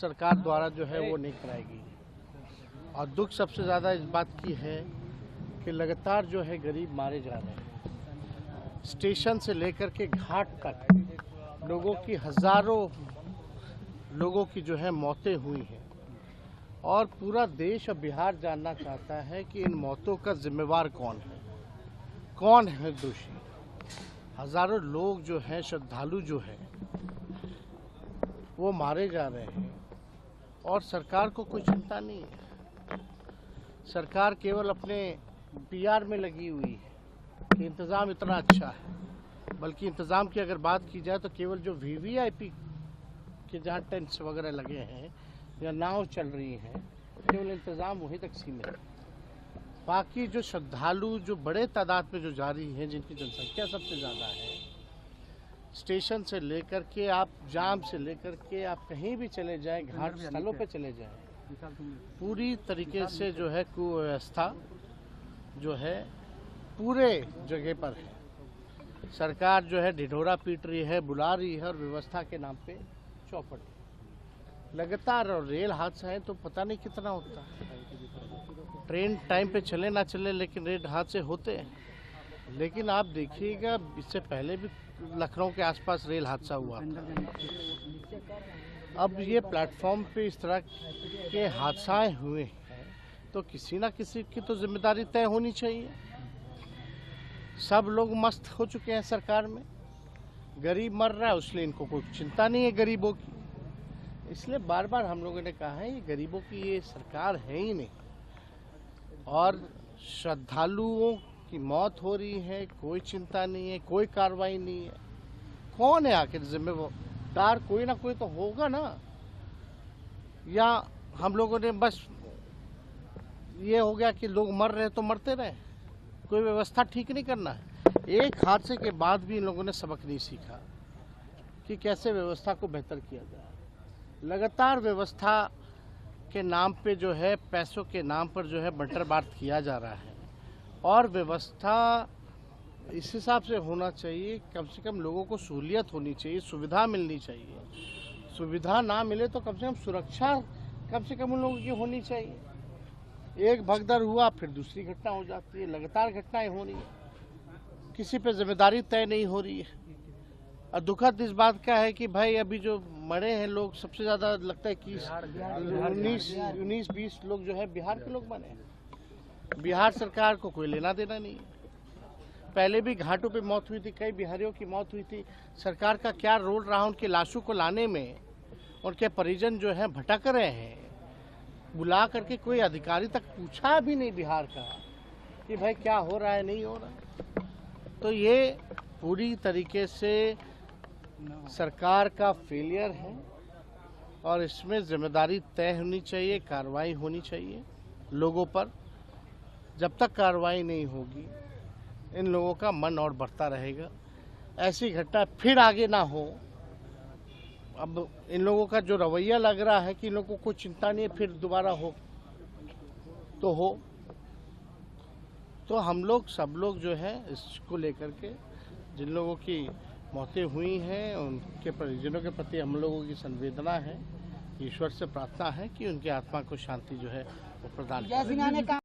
सरकार द्वारा जो है वो नहीं कराएगी। और दुख सबसे ज़्यादा इस बात की है कि लगातार जो है गरीब मारे जा रहे हैं। स्टेशन से लेकर के घाट तक लोगों की हज़ारों लोगों की जो है मौतें हुई हैं और पूरा देश और बिहार जानना चाहता है कि इन मौतों का जिम्मेवार कौन है दोषी। हज़ारों लोग जो हैं, श्रद्धालु जो हैं, वो मारे जा रहे हैं और सरकार को कोई चिंता नहीं है। सरकार केवल अपने पीआर में लगी हुई है कि इंतज़ाम इतना अच्छा है, बल्कि इंतज़ाम की अगर बात की जाए तो केवल जो वीवीआईपी के जहाँ टेंट्स वगैरह लगे हैं या नाव चल रही हैं, केवल इंतज़ाम वहीं तक सीमित है। बाकी जो श्रद्धालु जो बड़े तादाद में जो जा रही हैं, जिनकी जनसंख्या सबसे ज़्यादा है, स्टेशन से लेकर के आप जाम से लेकर के आप कहीं भी चले जाएं, घाट स्थलों पे चले जाएं, पूरी तरीके से जो है कुव्यवस्था जो है पूरे जगह पर है। सरकार जो है ढिढोरा पीट रही है, बुला रही है और व्यवस्था के नाम पे चौपट लगातार। और रेल हादसा है तो पता नहीं कितना होता है। ट्रेन टाइम पे चले ना चले, लेकिन रेल हादसे होते हैं। लेकिन आप देखिएगा, इससे पहले भी लखनऊ के आसपास रेल हादसा हुआ था। अब ये प्लेटफॉर्म पे इस तरह के हादसाएं हुए हैं तो किसी ना किसी की तो जिम्मेदारी तय होनी चाहिए। सब लोग मस्त हो चुके हैं सरकार में, गरीब मर रहा है इसलिए इनको कोई चिंता नहीं है गरीबों की। इसलिए बार बार हम लोगों ने कहा है ये गरीबों की ये सरकार है ही नहीं। और श्रद्धालुओं की मौत हो रही है, कोई चिंता नहीं है, कोई कार्रवाई नहीं है। कौन है आखिर जिम्मेदार? कोई ना कोई तो होगा ना। या हम लोगों ने बस ये हो गया कि लोग मर रहे तो मरते रहे, कोई व्यवस्था ठीक नहीं करना है। एक हादसे के बाद भी इन लोगों ने सबक नहीं सीखा कि कैसे व्यवस्था को बेहतर किया जाए। लगातार व्यवस्था के नाम पे जो है, पैसों के नाम पर जो है बंटर बांट किया जा रहा है। और व्यवस्था इस हिसाब से होना चाहिए, कम से कम लोगों को सहूलियत होनी चाहिए, सुविधा मिलनी चाहिए। सुविधा ना मिले तो कम से कम सुरक्षा कम से कम उन लोगों की होनी चाहिए। एक भगदड़ हुआ फिर दूसरी घटना हो जाती है, लगातार घटनाएं हो रही है, किसी पे जिम्मेदारी तय नहीं हो रही है। और दुखद इस बात का है कि भाई अभी जो मरे हैं लोग, सबसे ज़्यादा लगता है कि 19-20 लोग जो है बिहार के लोग मरे हैं। बिहार सरकार को कोई लेना देना नहीं है। पहले भी घाटों पे मौत हुई थी, कई बिहारियों की मौत हुई थी। सरकार का क्या रोल रहा उनकी लाशों को लाने में? उनके परिजन जो हैं भटक रहे हैं। बुला करके कोई अधिकारी तक पूछा भी नहीं बिहार का कि भाई क्या हो रहा है, नहीं हो रहा। तो ये पूरी तरीके से सरकार का फेलियर है और इसमें जिम्मेदारी तय होनी चाहिए, कार्रवाई होनी चाहिए लोगों पर। जब तक कार्रवाई नहीं होगी इन लोगों का मन और बढ़ता रहेगा। ऐसी घटना फिर आगे ना हो। अब इन लोगों का जो रवैया लग रहा है कि इन लोगों को कोई चिंता नहीं है, फिर दोबारा हो तो हो। तो हम लोग सब लोग जो है इसको लेकर के, जिन लोगों की मौतें हुई हैं उनके परिजनों के प्रति हम लोगों की संवेदना है। ईश्वर से प्रार्थना है कि उनकी आत्मा को शांति जो है वो प्रदान करें।